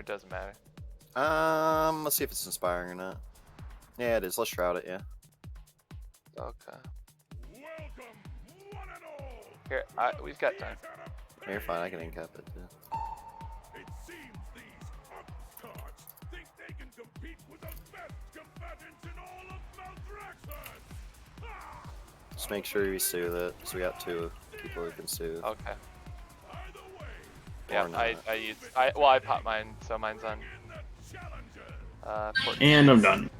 it doesn't matter? Let's see if it's inspiring or not. Yeah, it is. Let's shroud it. Yeah. Okay. Here, we've got time. You're fine. I can incap it too. It seems these upstarts think they can compete with the best combatants in all of Maldraxxus. Just make sure you soothe it, because we got 2 people who can soothe. Okay. Either way, Yeah, I popped mine, so mine's on. And I'm done.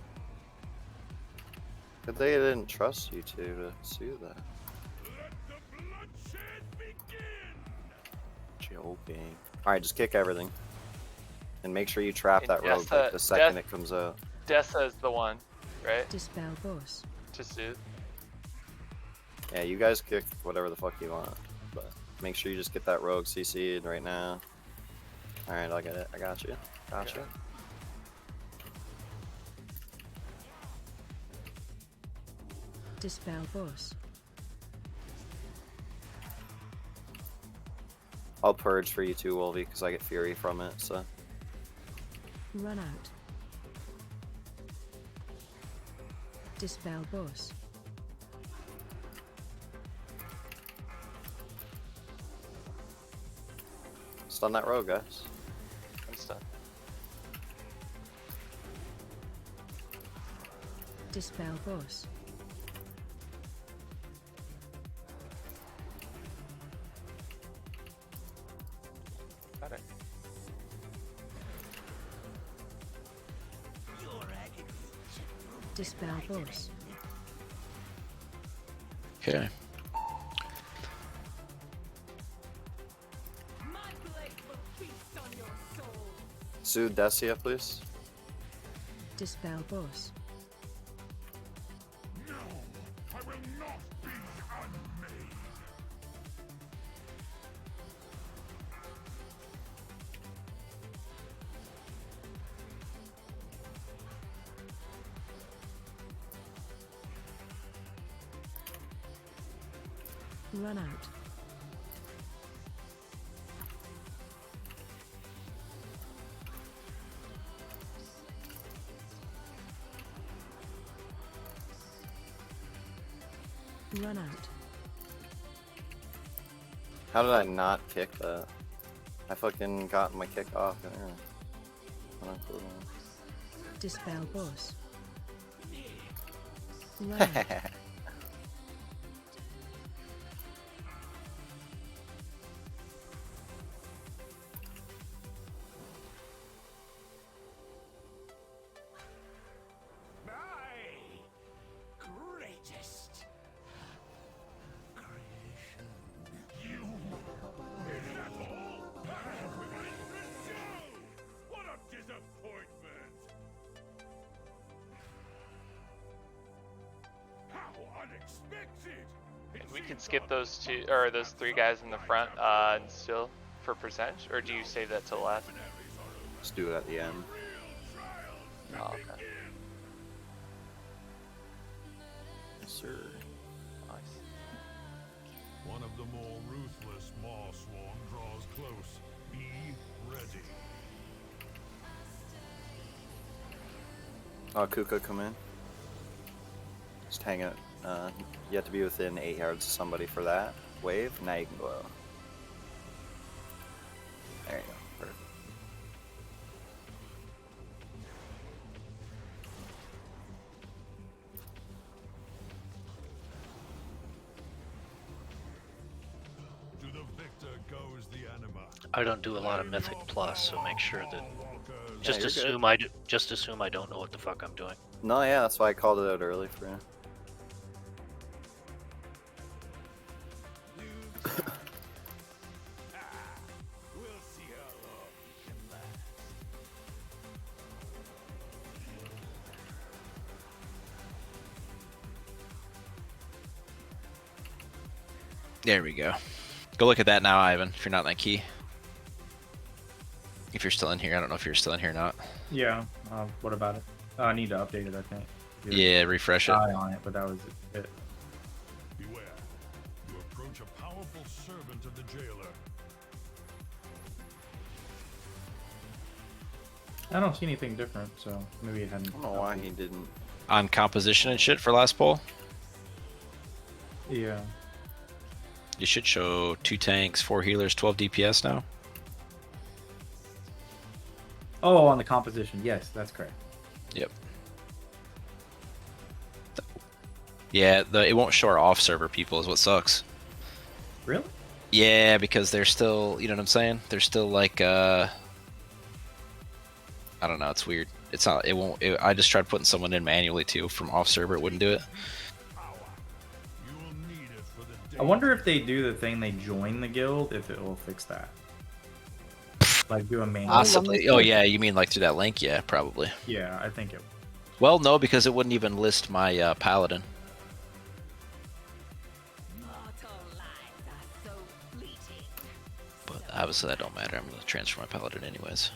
But they didn't trust you two to soothe that. let the bloodshed begin. Joking. Alright, just kick everything. And make sure you trap And that rogue like the second it comes out. Dessa is the one, right? Dispel boss. To soothe. Yeah, you guys kick whatever the fuck you want. But make sure you just get that rogue CC'd right now. Alright, I'll get it. I got you. Gotcha. Okay. Dispel boss. I'll purge for you too, Wolvie, because I get fury from it, so. Run out. Dispel boss. Stun that rogue, guys. I'm stunned. Dispel boss. Got it. Dispel boss. Okay. Soothe Dessia, please. Dispel boss. No, I will not be unmade. Run out. Run out. How did I not kick that? I fucking got my kick off. Dispel boss. Run out. Greatest creation. You is that all? What a disappointment! How unexpected! And we can skip those 2 or those 3 guys in the front and still for percentage, or do you save that till last? Just do it at the end. Oh, okay. Yes, sir. Nice. One of the more ruthless Maw Swarm draws close. Be ready. Oh, Kuka, come in. Just hang it. You have to be within 8 yards of somebody for that wave. Now you can go out. There you go. Perfect. To the victor goes the anima. I don't do a lot of Mythic Plus, so make sure that just you're assume just assume I don't know what the fuck I'm doing. No, yeah, that's why I called it out early for you. We'll see how long you can last. There we go. Go look at that now, Ivan, if you're not in that key. If you're still in here. I don't know if you're still in here or not. Yeah. What about it? I need to update it, I think. Yeah, refresh it. Eye on it, but that was it. Beware. You approach a powerful servant of the jailer. I don't see anything different, so maybe it hadn't. I don't know why he didn't. On composition and shit for last poll, Yeah. you should show 2 tanks, 4 healers, 12 DPS now. Oh, on the composition. Yes, that's correct. Yep. Yeah, it won't show our off-server people is what sucks. Really? Yeah, because they're still, you know what I'm saying? They're still like, I don't know, it's weird. It's not, it won't, I just tried putting someone in manually too from off-server, it wouldn't do it. You will need it for the I wonder if they do the thing they join the guild, if it will fix that. Like do a main. Possibly. Oh yeah, you mean like through that link? Yeah, probably. Yeah, I think it. Well, no, because it wouldn't even list my paladin. But obviously that don't matter. I'm gonna transfer my paladin anyways.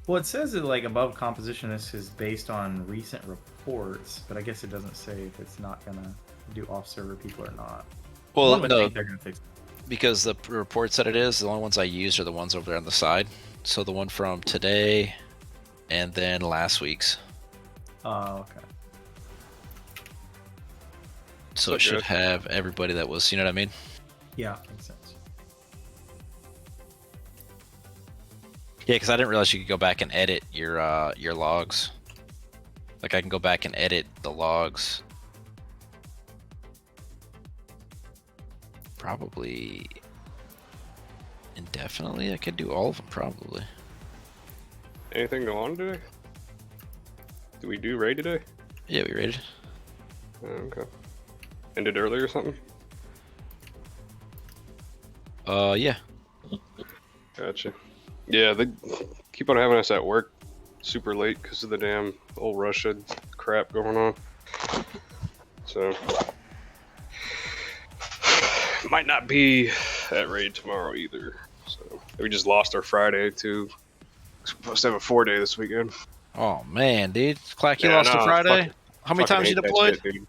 Well, it says that like above composition, this is based on recent reports, but I guess it doesn't say if it's not gonna do off-server people or not. Well, One would no, think they're gonna fix it. because the reports that it is, the only ones I use are the ones over there on the side. So the one from today, and then last week's. Oh, okay. So it should have everybody that was, you know what I mean? Yeah, makes sense. Yeah, because I didn't realize you could go back and edit your logs. Like I can go back and edit the logs. Probably indefinitely. I could do all of them probably. Anything go on today? Did we do raid today? Yeah, we rated. Oh, okay. Ended early or something? Yeah. Gotcha. Yeah, they keep on having us at work super late because of the damn old Russia crap going on. So might not be at raid tomorrow either. So we just lost our Friday too. We're supposed to have a 4-day this weekend. Oh man, dude. Clack, you Yeah, lost no, a Friday? fucking- How many fucking times you hate that deployed? shit, dude.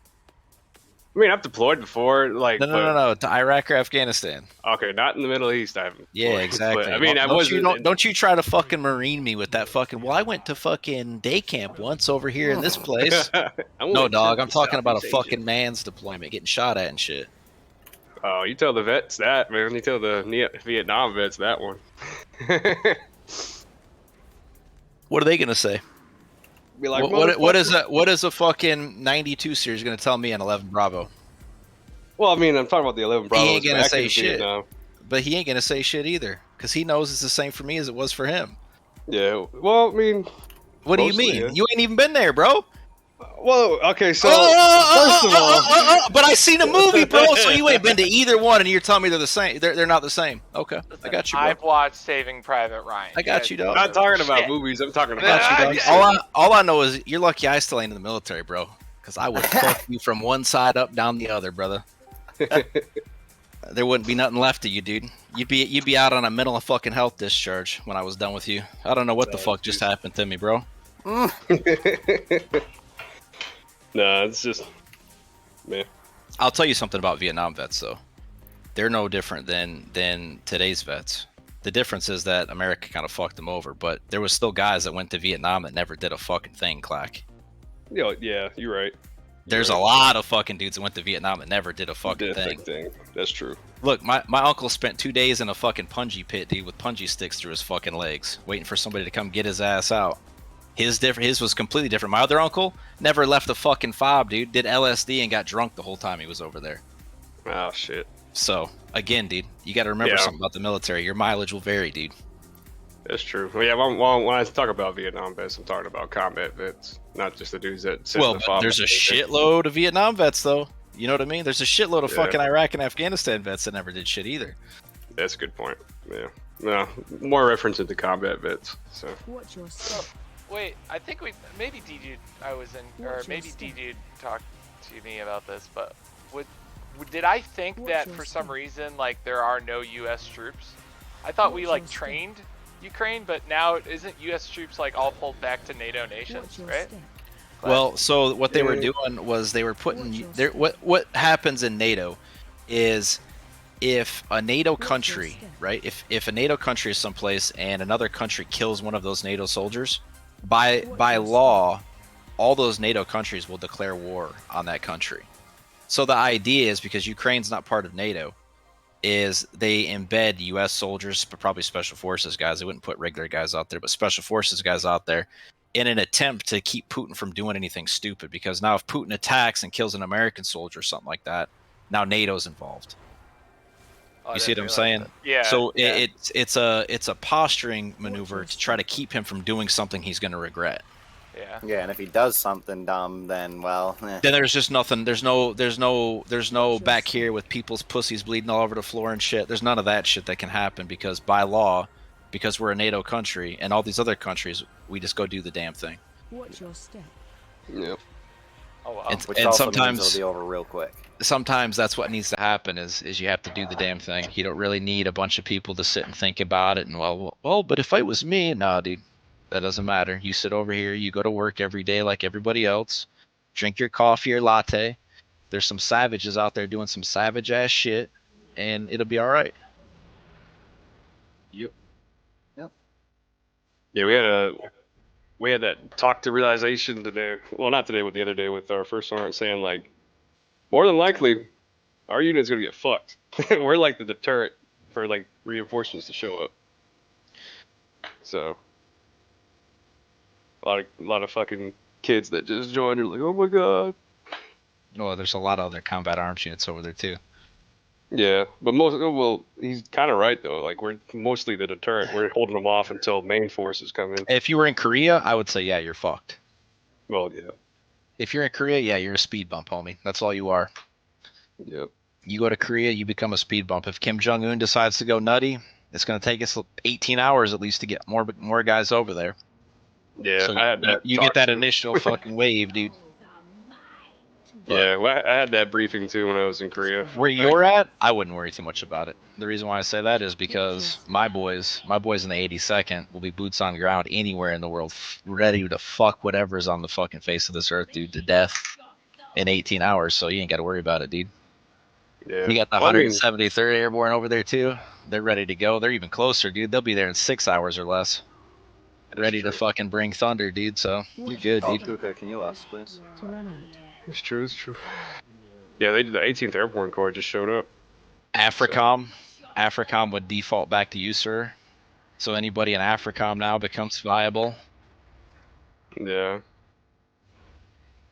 I mean, I've deployed before, like. No. To Iraq or Afghanistan. Okay, not in the Middle East. I haven't. Yeah, deployed, exactly. But, I mean, I don't wasn't. you don't you try to fucking marine me with that fucking. Well, I went to fucking day camp once over here in this place. No, dog. I'm talking about a fucking man's deployment, getting shot at and shit. Oh, you tell the vets that, man. You tell the Vietnam vets that one. What are they gonna say? Be like, What is a fucking 92 series gonna tell me on 11 Bravo? Well, I mean, I'm talking about the 11 Bravo. He ain't gonna say shit. But he ain't gonna say shit either, because he knows it's the same for me as it was for him. Yeah. Well, I mean. What do you mostly, mean? yeah. You ain't even been there, bro. Well, okay, so first of all, but I seen a movie, bro. So you ain't been to either one, and you're telling me they're the same. They're not the same. Okay, I got you, bro. I've watched Saving Private Ryan. I got you, I'm dog. not talking about Shit. movies. I'm talking I got about. you, dog. All I know is you're lucky I still ain't in the military, bro. Because I would fuck you from one side up down the other, brother. There wouldn't be nothing left of you, dude. You'd be out on a mental fucking health discharge when I was done with you. I don't know what the fuck just happened to me, bro. Nah, it's just, man. I'll tell you something about Vietnam vets, though. They're no different than today's vets. The difference is that America kind of fucked them over, but there was still guys that went to Vietnam that never did a fucking thing, Clack. Yeah, you're right. There's a lot of fucking dudes that went to Vietnam that never did a fucking Did a thing. That's true. Look, my uncle spent 2 days in a fucking punji pit, dude, with punji sticks through his fucking legs, waiting for somebody to come get his ass out. His was completely different. My other uncle never left the fucking fob, dude. Did LSD and got drunk the whole time he was over there. Oh shit. So again, dude, you got to remember Yeah. something about the military. Your mileage will vary, dude. That's true. Well, yeah, when I talk about Vietnam vets, I'm talking about combat vets, not just the dudes that sit in Well, the but fob. there's a shitload of Vietnam vets, though. You know what I mean? There's a shitload of Yeah. fucking Iraq and Afghanistan vets that never did shit either. That's a good point. Yeah. No, more reference to combat vets. So. Watch your step. Wait, I think maybe D-Dude I was in, or Watch your maybe step. D-Dude talked to me about this, but did I think Watch that your for some step. reason, like, there are no U.S. troops? I thought we, Watch like, your step. trained Ukraine, but now isn't U.S. troops, like, all pulled back to NATO nations, Watch your right? step. Well, so what they were Yeah. doing was they were putting Watch your there. What happens in NATO is if a NATO What's your country, step? right? If a NATO country is someplace and another country kills one of those NATO soldiers, by your law, all those NATO countries will declare war on that country. So the idea is, because Ukraine's not part of NATO, is they embed U.S. soldiers, but probably special forces guys. They wouldn't put regular guys out there, but special forces guys out there, in an attempt to keep Putin from doing anything stupid. Because now, if Putin attacks and kills an American soldier or something like that, now NATO's involved. Oh, I You see what didn't I'm realize saying? that. Yeah. So yeah. it's a posturing maneuver to try to keep him from doing something he's going to regret. Yeah. Yeah, and if he does something dumb, then well, Then there's just nothing. There's no back here with people's pussies bleeding all over the floor and shit. There's none of that shit that can happen, because by law, because we're a NATO country and all these other countries, we just go do the damn thing. Watch your step. Yep. Oh wow. which And also sometimes means it'll be over real quick. sometimes that's what needs to happen is you have to do the damn thing. You don't really need a bunch of people to sit and think about it and well, but if it was me, nah, dude, that doesn't matter. You sit over here, you go to work every day like everybody else, drink your coffee or latte. There's some savages out there doing some savage ass shit, and it'll be all right. Yep. Yep. Yeah, we had that talk to realization today. Well, not today, but the other day with our first sergeant, saying like, more than likely, our unit's gonna get fucked. We're like the deterrent for like reinforcements to show up. So a lot of fucking kids that just joined are like, oh my god. Oh, there's a lot of other combat arms units over there too. Yeah, but he's kind of right though. Like, we're mostly the deterrent. We're holding them off until main forces come in. If you were in Korea, I would say, yeah, you're fucked. Well, yeah. If you're in Korea, yeah, you're a speed bump, homie. That's all you are. Yep. You go to Korea, you become a speed bump. If Kim Jong-un decides to go nutty, it's going to take us 18 hours at least to get more guys over there. Yeah, So I had that. you talk get that too. initial fucking wave, dude. Yeah, well, I had that briefing too when I was in Korea. Where you're at, I wouldn't worry too much about it. The reason why I say that is because my boys in the 82nd will be boots on ground anywhere in the world, ready to fuck whatever's on the fucking face of this earth, dude, to death in 18 hours. So you ain't got to worry about it, dude. Yeah. You got the Well, I mean, 173rd Airborne over there too. They're ready to go. They're even closer, dude. They'll be there in 6 hours or less. Ready to fucking bring thunder, dude. So you're good, Oh, dude. Kuka, can you us, please? To run out. It's true. It's true. Yeah, they did. The 18th Airborne Corps just showed up. AFRICOM would default back to you, sir. So anybody in AFRICOM now becomes viable. Yeah.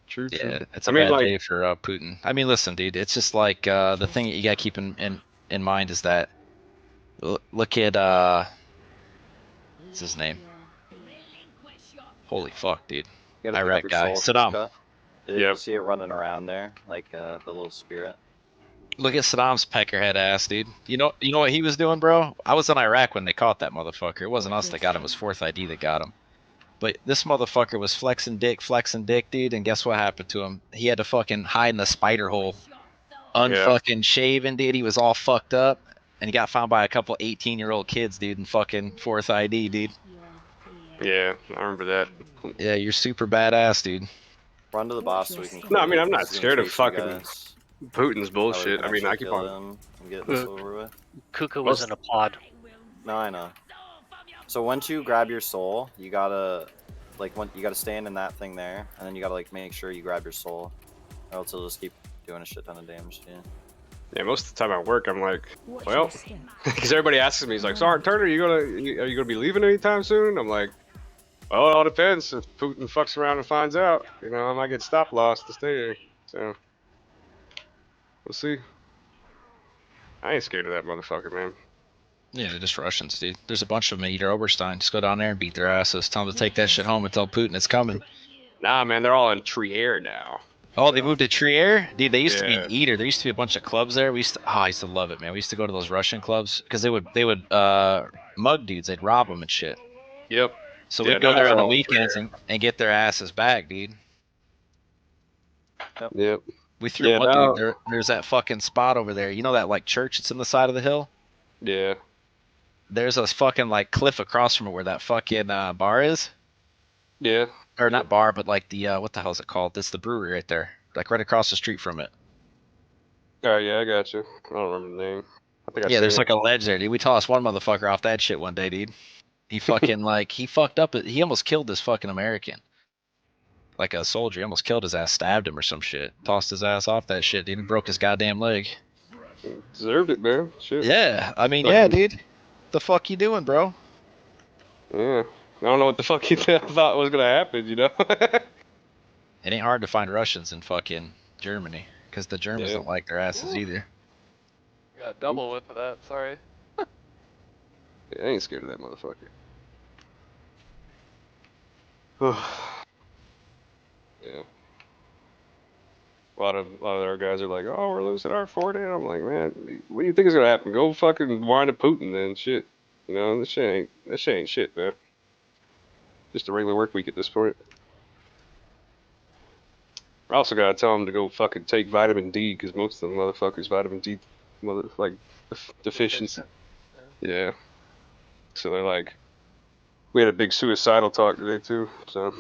True. Yeah, True. it's a I mean, bad like, day for Putin. I mean, listen, dude. It's just like the thing that you gotta keep in mind is that look at what's his name? Holy fuck, dude. You gotta pick Iraq up your guy. soul, Saddam. Kuka. Did Yep. you see it running around there, like the little spirit? Look at Saddam's peckerhead ass, dude. You know what he was doing, bro? I was in Iraq when they caught that motherfucker. It wasn't us that got him. It was 4th ID that got him. But this motherfucker was flexing dick, dude. And guess what happened to him? He had to fucking hide in the spider hole, unfucking shaven, dude. He was all fucked up, and he got found by a couple 18-year-old kids, dude, in fucking 4th ID, dude. Yeah, I remember that. Yeah, you're super badass, dude. Run to the boss so we can. No, I mean, quit it, I'm not 'cause it's scared gonna of chase you fucking guys. Putin's That way we bullshit. can I mean, I actually keep kill on. him and get this over with. Kuka was in a pod. No, I know. So once you grab your soul, you gotta you gotta stand in that thing there, and then you gotta like make sure you grab your soul, or else it'll just keep doing a shit ton of damage to you. Yeah, most of the time at work, I'm like, Watch well, your step. because everybody asks me, he's like, Sergeant Turner, are you gonna be leaving anytime soon? I'm like, well, it all depends. If Putin fucks around and finds out, I might get stop loss to stay here. So we'll see. I ain't scared of that motherfucker, man. Yeah, they're just Russians, dude. There's a bunch of them in Eder Oberstein. Just go down there and beat their asses. Tell them to take that shit home and tell Putin it's coming. Nah, man, they're all in Trier now. Oh, they moved to Trier? Dude, they used to be Yeah. in Eder. There used to be a bunch of clubs there. I used to love it, man. We used to go to those Russian clubs because they would mug dudes. They'd rob them and shit. Yep. So Yeah, we'd go now there they're on the all in weekends and get their asses back, dude. Yep. We threw Yeah, one now- dude. There's that fucking spot over there. You know that like church that's in the side of the hill? Yeah. There's a fucking like cliff across from it where that fucking bar is. Yeah. Or not bar, but like the what the hell is it called? It's the brewery right there, like right across the street from it. Oh, yeah, I got you. I don't remember the name. I think I Yeah, there's seen like a ledge there, dude. We tossed one motherfucker off that shit one day, dude. He fucking like he fucked up. He almost killed this fucking American. Like a soldier, he almost killed his ass, stabbed him or some shit. Tossed his ass off that shit, dude. He broke his goddamn leg. it. Deserved it, man. Shit. Yeah, I mean, yeah, Fucking- dude. The fuck you doing, bro? Yeah. I don't know what the fuck you thought was gonna happen, you know? It ain't hard to find Russians in fucking Germany, because the Germans Yeah. don't like their asses either. Got double whip of that. Sorry. Yeah, I ain't scared of that motherfucker. Yeah. A lot of our guys are like, oh, we're losing our fort. And I'm like, man, what do you think is gonna happen? Go fucking whine to Putin then, shit. You know, this shit ain't shit, man. Just a regular work week at this point. I also gotta tell them to go fucking take vitamin D, because most of the motherfuckers vitamin D, deficiency. Yeah. So they're like, we had a big suicidal talk today too. So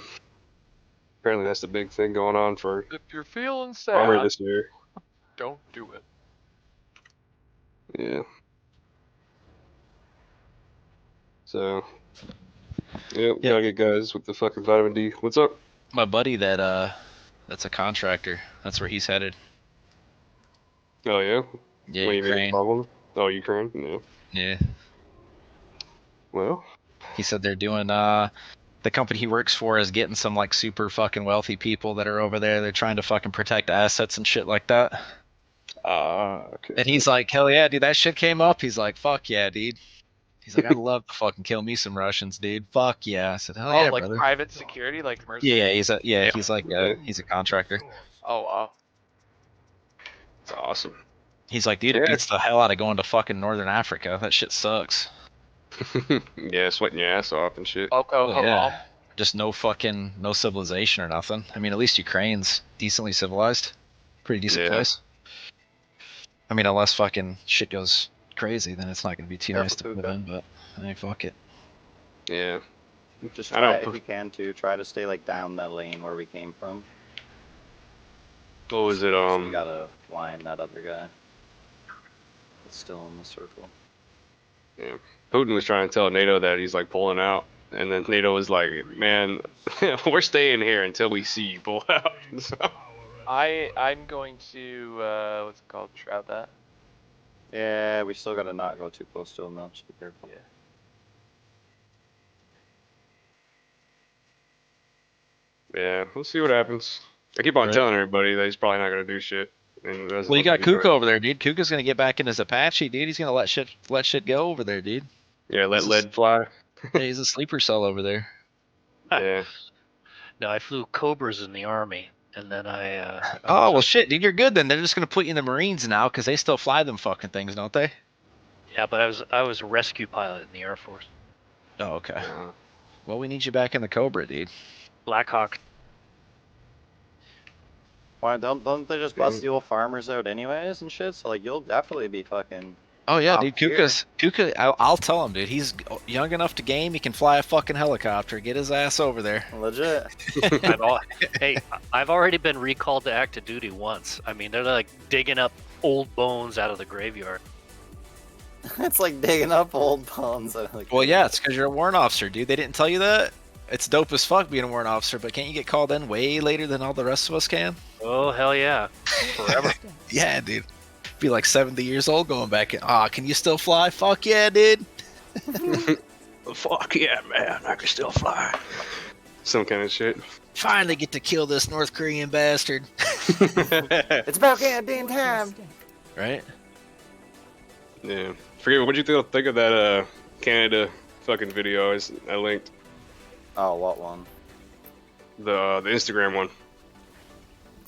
apparently that's the big thing going on for If you're feeling armor sad, this year. don't do it. Yeah. So, yeah, we gotta get guys with the fucking vitamin D. What's up? My buddy that's a contractor. That's where he's headed. Oh yeah. Yeah, What do you mean, Ukraine. problem? Oh, Ukraine. Yeah. Yeah. Well. He said they're doing the company he works for is getting some like super fucking wealthy people that are over there. They're trying to fucking protect assets and shit like that. Okay. And he's like, hell yeah, dude, that shit came up. He's like, fuck yeah, dude. He's like, I'd love to fucking kill me some Russians, dude. Fuck yeah. I said, hell Oh, yeah, like brother. private security, like Yeah, mercenaries. he's like he's a contractor. Oh wow. It's awesome. He's like, dude, Yeah. it beats the hell out of going to fucking Northern Africa. That shit sucks. Yeah, sweating your ass off and shit. Oh, Yeah. Just no civilization or nothing. I mean, at least Ukraine's decently civilized. Pretty decent Yeah. place. I mean, unless fucking shit goes crazy, then it's not going to be too nice to Careful, live in, but hey, fuck it. Yeah. Just I try, don't- if you can, try to stay like down that lane where we came from. What was it? So you gotta line that other guy. It's still in the circle. Yeah. Putin was trying to tell NATO that he's like pulling out, and then NATO was like, "Man, we're staying here until we see you pull out." So, I'm going to what's it called? Shroud that. Yeah, we still gotta not go too close to him though. Just be careful. Yeah. yeah, we'll see what happens. I keep on Right. telling everybody that he's probably not gonna do shit. And that's Well, you got fucking do Kuka it. over there, dude. Kuka's going to get back in his Apache, dude. He's going to let shit go over there, dude. Yeah, let This is- lead fly. Yeah, he's a sleeper cell over there. Yeah. No, I flew Cobras in the army, and then Oh, well, shit, dude. You're good then. They're just going to put you in the Marines now because they still fly them fucking things, don't they? yeah, but I was a rescue pilot in the Air Force. Oh, okay. Well, we need you back in the Cobra, dude. Black Hawk. Why don't they just bust the old farmers out anyways and shit? So like you'll definitely be fucking. Oh, yeah, Top dude. tier. Kuka, I'll tell him, dude. He's young enough to game. He can fly a fucking helicopter. Get his ass over there. Legit. Hey, I've already been recalled to active duty once. I mean, they're like digging up old bones out of the graveyard. It's like digging up old bones. Like, Well, yeah, it's because you're a warrant officer, dude. They didn't tell you that? It's dope as fuck being a warrant officer, but can't you get called in way later than all the rest of us can? Oh hell yeah! Forever. Yeah, dude. Be like 70 years old going back in. Aw, can you still fly? Fuck yeah, dude. Fuck yeah, man! I can still fly. Some kind of shit. Finally get to kill this North Korean bastard. it's about goddamn time. Right? Yeah. Forget what you think of that Canada fucking video I linked. Oh, what one? The Instagram one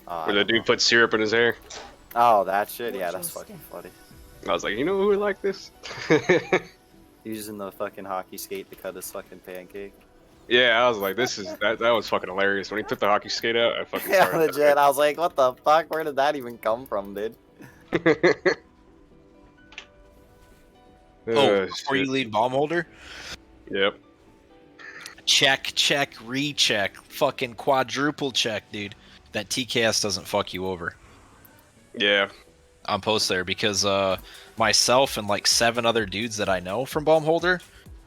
I where the don't know. dude put syrup in his hair. Oh, that shit. Yeah, that's fucking funny. I was like, you know who would like this? Using the fucking hockey skate to cut his fucking pancake. Yeah, I was like, that was fucking hilarious. When he took the hockey skate out, I fucking Yeah, started legit. I was like, what the fuck? Where did that even come from, dude? Oh, before you leave bomb holder, Yep. check, recheck. Fucking quadruple check, dude. That TKS doesn't fuck you over. Yeah. on post there because myself and like 7 other dudes that I know from Baumholder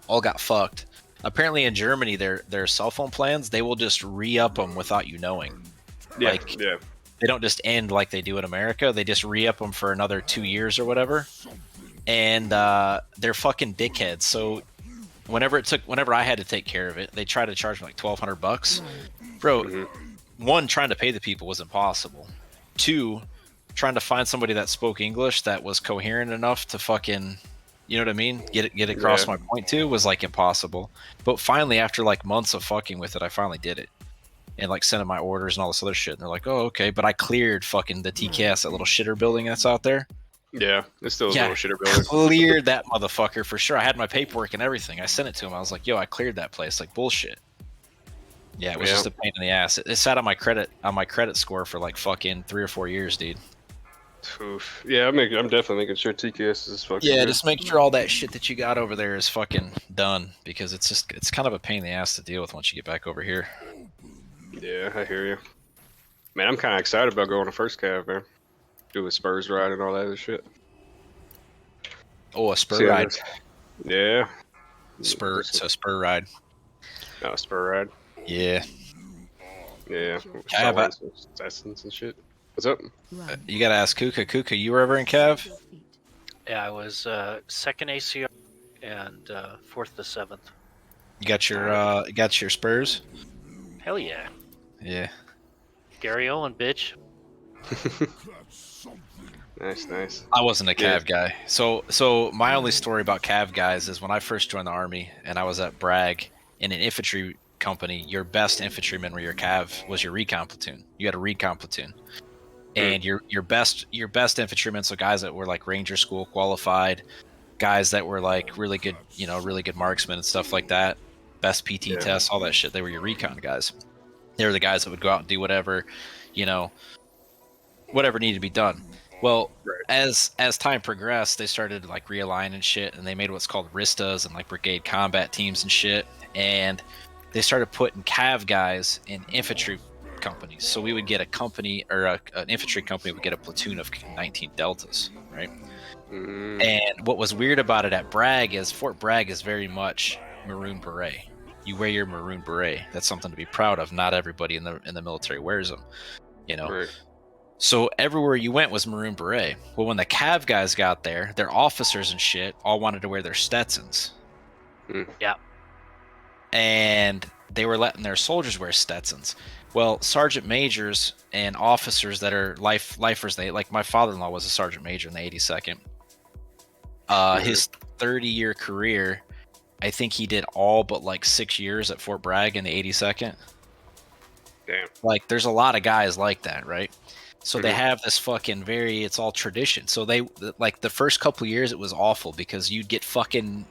all got fucked. Apparently in Germany, their cell phone plans, they will just re-up them without you knowing. Yeah, Like, yeah. they don't just end like they do in America. They just re-up them for another 2 years or whatever. And they're fucking dickheads. So whenever I had to take care of it, they tried to charge me like $1,200. Bro, one, trying to pay the people was impossible. 2, trying to find somebody that spoke English that was coherent enough to fucking, you know what I mean, get across my point to was like impossible. But finally, after like months of fucking with it, I finally did it. And like sending my orders and all this other shit. And they're like, oh, okay. But I cleared fucking the TKS, that little shitter building that's out there. Yeah, it's still a little shitter building. Cleared that motherfucker for sure. I had my paperwork and everything. I sent it to him. I was like, yo, I cleared that place. Like, bullshit. Yeah, it was just a pain in the ass. It sat on my credit score for like fucking 3 or 4 years, dude. Oof. Yeah, I'm definitely making sure TKS is fucking Yeah, good. just make sure all that shit that you got over there is fucking done, because it's kind of a pain in the ass to deal with once you get back over here. Yeah, I hear you. Man, I'm kind of excited about going to first cav, man. Do a Spurs ride and all that other shit. Oh, a spur ride. Yeah. Spur. It's a spur ride. No, spur ride. Yeah. Yeah. Cav, Essence and shit. What's up? you gotta ask Kuka. Kuka, you were ever in Cav? Yeah, I was 2nd ACR and 4th to 7th. You got your Spurs? Hell yeah. Yeah. Gary Owen, bitch. Nice. I wasn't a Cav guy. So my only story about Cav guys is when I first joined the army and I was at Bragg in an infantry company. Your best infantryman were your Cav was your recon platoon. You had a recon platoon, and your best infantrymen, so guys that were like Ranger School qualified, guys that were like really good, really good marksmen and stuff like that. Best PT tests, all that shit. They were your recon guys. They were the guys that would go out and do whatever, whatever needed to be done. Well, as time progressed, they started like realigning shit, and they made what's called RISTAs and like brigade combat teams and shit. And they started putting Cav guys in infantry companies. So we would get a company, or an infantry company would get a platoon of 19 Deltas, right? And what was weird about it at Bragg is Fort Bragg is very much Maroon Beret. You wear your Maroon Beret. That's something to be proud of. Not everybody in the military wears them, Right. So everywhere you went was Maroon Beret. Well, when the Cav guys got there, their officers and shit all wanted to wear their Stetsons. Yeah. And they were letting their soldiers wear Stetsons. Well, sergeant majors and officers that are lifers, they like my father-in-law was a sergeant major in the 82nd. His 30-year career, I think he did all but like 6 years at Fort Bragg in the 82nd. Damn. Like, there's a lot of guys like that, right? So they have this fucking it's all tradition. So they, like, the first couple years it was awful because you'd get fucking,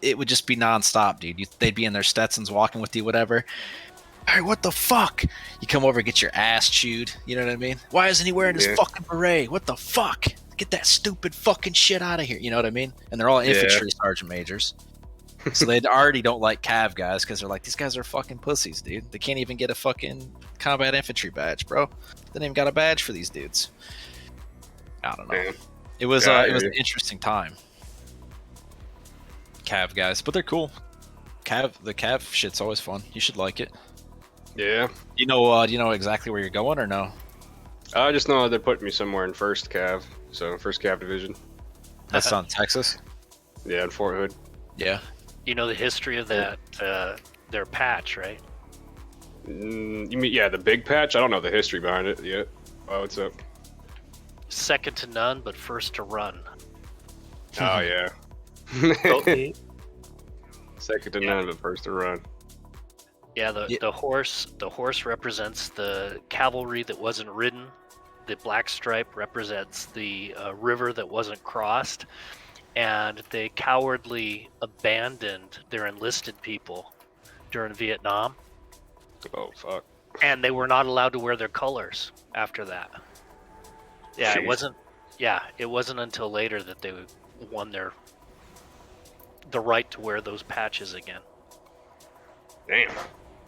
it would just be nonstop, dude. They'd be in their Stetsons walking with you, whatever. Hey, what the fuck? You come over and get your ass chewed. You know what I mean? Why isn't he wearing his fucking beret? What the fuck? Get that stupid fucking shit out of here. You know what I mean? And they're all infantry sergeant majors. So they already don't like Cav guys because they're like, these guys are fucking pussies, dude. They can't even get a fucking combat infantry badge, bro. They didn't even got a badge for these dudes. I don't know. Damn. It was an interesting time. Cav guys, but they're cool. The Cav shit's always fun. You should like it. Yeah. Do you know exactly where you're going or no? I just know they're putting me somewhere in first cav, so first cav division. That's on Texas. Yeah, in Fort Hood. Yeah. You know the history of that their patch, right? You mean the big patch? I don't know the history behind it yet. Oh, what's up? Second to none, but first to run. Oh yeah. Okay. Second to none, but first to run. Yeah, the horse represents the cavalry that wasn't ridden. The black stripe represents the river that wasn't crossed, and they cowardly abandoned their enlisted people during Vietnam. Oh fuck. And they were not allowed to wear their colors after that. Yeah, Jeez. it wasn't until later that they won the right to wear those patches again. Damn.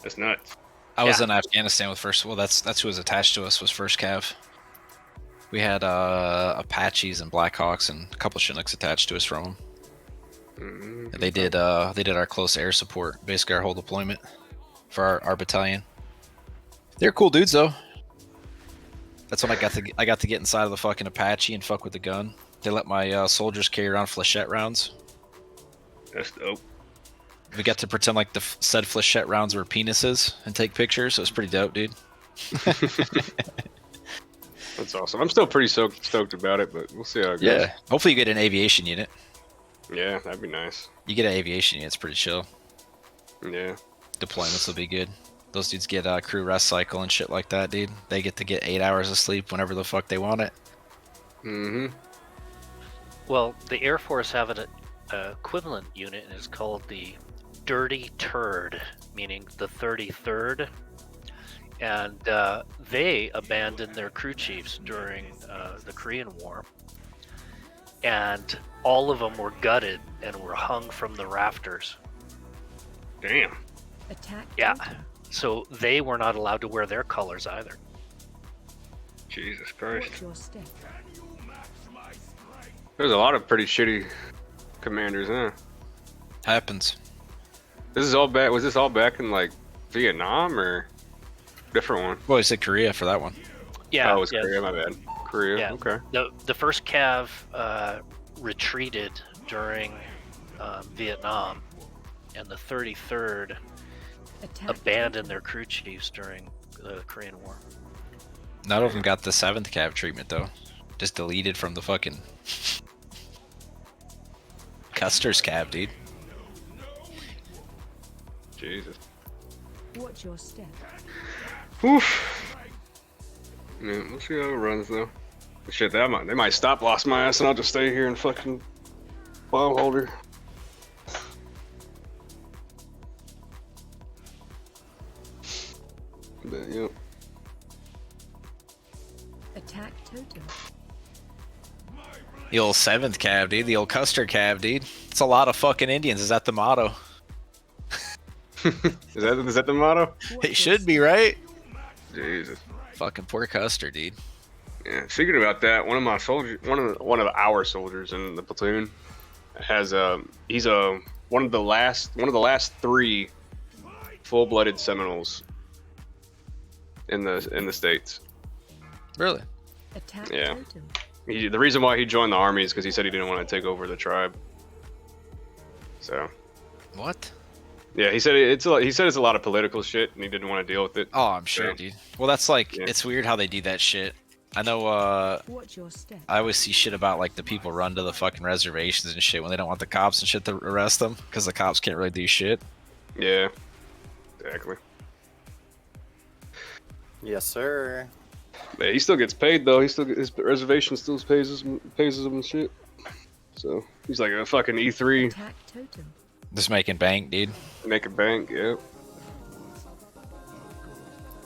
That's nuts. I was in Afghanistan with first. Well, that's who was attached to us was first Cav. We had Apaches and Blackhawks and a couple Chinooks attached to us from them. Mm-hmm. They did our close air support, basically our whole deployment for our battalion. They're cool dudes though. That's when I got to get inside of the fucking Apache and fuck with the gun. They let my soldiers carry around flechette rounds. That's dope. We got to pretend like the said flechette rounds were penises and take pictures. So it was pretty dope, dude. That's awesome. I'm still pretty stoked about it, but we'll see how it goes. Yeah. Hopefully you get an aviation unit. Yeah, that'd be nice. You get an aviation unit, it's pretty chill. Yeah. Deployments will be good. Those dudes get crew rest cycle and shit like that, dude. They get to get 8 hours of sleep whenever the fuck they want it. Mm-hmm. Well, the Air Force have an equivalent unit, and it's called the Dirty Turd, meaning the 33rd. And they abandoned their crew chiefs during the Korean War. And all of them were gutted and were hung from the rafters. Damn. Attack Yeah. totem. So they were not allowed to wear their colors either. Jesus Christ. Watch your step. There's a lot of pretty shitty commanders, huh? Happens. This is all back. Was this all back in like Vietnam or different one? Well, you said Korea for that one. Yeah. Oh, it was yeah. Korea. My bad. Korea. Yeah. Okay. The first Cav retreated during Vietnam, and the 33rd Attack abandoned their crew chiefs during the Korean War. None of them got the 7th Cav treatment though. Just deleted from the fucking Custer's Cav, dude. Jesus. Watch your step. Oof. Yeah, we'll see how it runs though. Shit, they might stop lost my ass and I'll just stay here and fucking bomb holder. But, yep. Attack totem. The old 7th Cav, dude. The old Custer Cav, dude. It's a lot of fucking Indians. Is that the motto? Is that the motto? It should be, right? Jesus. Fucking poor Custer, dude. Yeah, speaking about that, one of our soldiers in the platoon has he's one of the last 3 full-blooded Seminoles in the States. Really? Attack Yeah. totem. The reason why he joined the army is because he said he didn't want to take over the tribe. So What? yeah, he said it's a lot of political shit and he didn't want to deal with it. Oh, I'm sure, Yeah. dude. Well, that's like, Yeah. it's weird how they do that shit. I know, Watch your step. I always see shit about like the people run to the fucking reservations and shit when they don't want the cops and shit to arrest them because the cops can't really do shit. Yeah, exactly. Yes, sir. Yeah, he still gets paid though. His reservation still pays him and shit. So he's like a fucking E3 Attack totem. Just making bank, dude. make a bank. Yeah.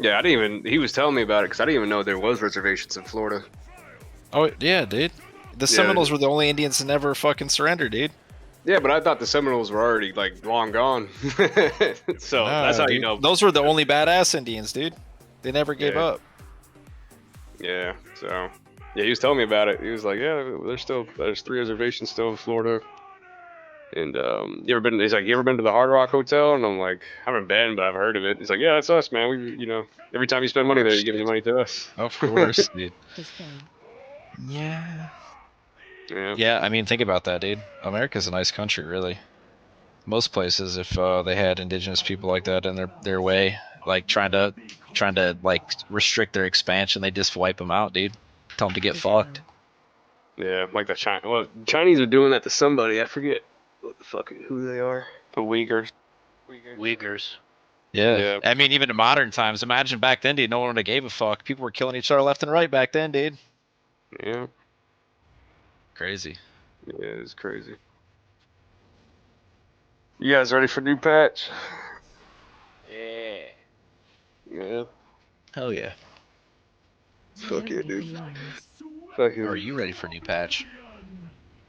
Yeah, I didn't even. He was telling me about it because I didn't even know there was reservations in Florida. Oh yeah, dude. The Seminoles were the only Indians to never fucking surrender, dude. Yeah, but I thought the Seminoles were already like long gone. So Nah, that's how you dude. know. Those were the only badass Indians, dude. They never gave Yeah. up. Yeah. So yeah, he was telling me about it. He was like, yeah, there's 3 reservations still in Florida. And you ever been? He's like, you ever been to the Hard Rock Hotel? And I'm like, I haven't been, but I've heard of it. He's like, yeah, that's us, man. We, every time you spend money there, you give your money to us. Of course, dude. Dispel. Yeah. Yeah. Yeah, I mean, think about that, dude. America's a nice country, really. Most places, if they had indigenous people like that in their way, like trying to like restrict their expansion, they just wipe them out, dude. Tell them to get fucked. Yeah, like the Chinese are doing that to somebody. I forget what the fuck who they are. The Uyghurs. Uyghurs. Yeah. Yeah. I mean, even in modern times, imagine back then, dude. No one would have gave a fuck. People were killing each other left and right back then, dude. Yeah. Crazy. Yeah, it's crazy. You guys ready for new patch? Yeah. Yeah. Hell yeah. Fuck yeah, dude. Lines. Fuck yeah. Are you ready for new patch?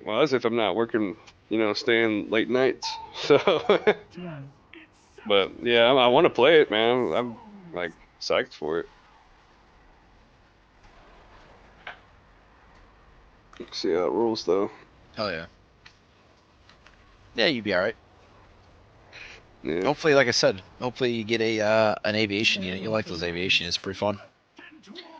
Well, as if I'm not working, staying late nights. So, Drum. but yeah, I want to play it, man. I'm like psyched for it. See how it rolls though. Hell yeah. Yeah, you'd be alright. Yeah. Hopefully, like I said, hopefully you get a an aviation unit. You like those aviation units, pretty fun.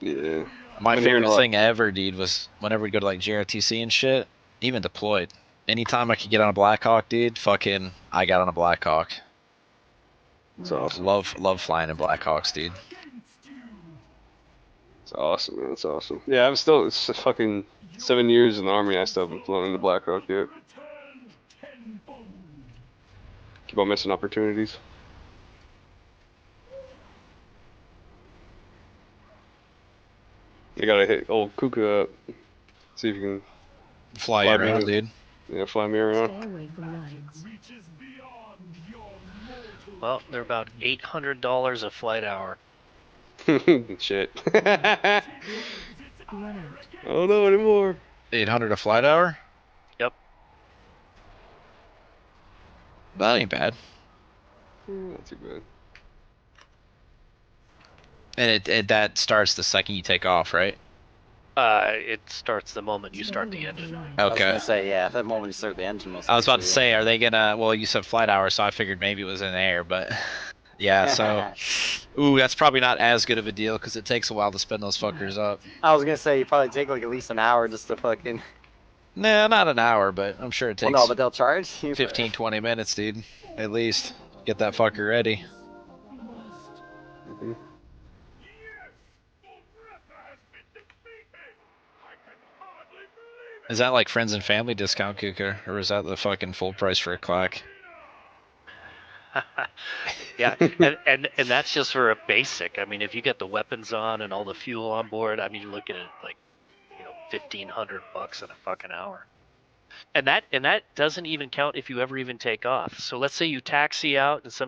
Yeah. My Been hearing a favorite lot. thing ever, dude, was whenever we go to like JRTC and shit, even deployed. Anytime I could get on a Blackhawk, dude, fucking, I got on a Blackhawk. It's awesome. Love flying in Blackhawks, dude. It's awesome, man. It's awesome. Yeah, I'm still. It's fucking 7 years in the army. I still haven't flown into Blackhawk yet. Keep on missing opportunities. You gotta hit old Kuka up. See if you can, Fly Fly you around, me. dude. yeah, fly me Stay around. away from lines. Well, they're about $800 a flight hour. Shit. Run out. Oh no anymore. 800 a flight hour? Yep. That ain't bad. Not too bad. And that starts the second you take off, right? It starts the moment you start the Stay away engine. from lines. I was Okay. gonna say, yeah, at that moment you start the engine. Most I was about to likely. say, are they gonna? Well, you said flight hour, so I figured maybe it was in the air, but yeah. So, ooh, that's probably not as good of a deal because it takes a while to spin those fuckers up. I was gonna say you probably take like at least an hour just to fucking. Nah, not an hour, but I'm sure it Well, takes no, but they'll charge you. 15, 20 minutes, dude. At least get that fucker ready. Mhm. Is that like friends and family discount, Kuka, or is that the fucking full price for a clack? Yeah, and that's just for a basic. I mean, if you get the weapons on and all the fuel on board, I mean, you're looking at like, $1,500 in a fucking hour. And that doesn't even count if you ever even take off. So let's say you taxi out and some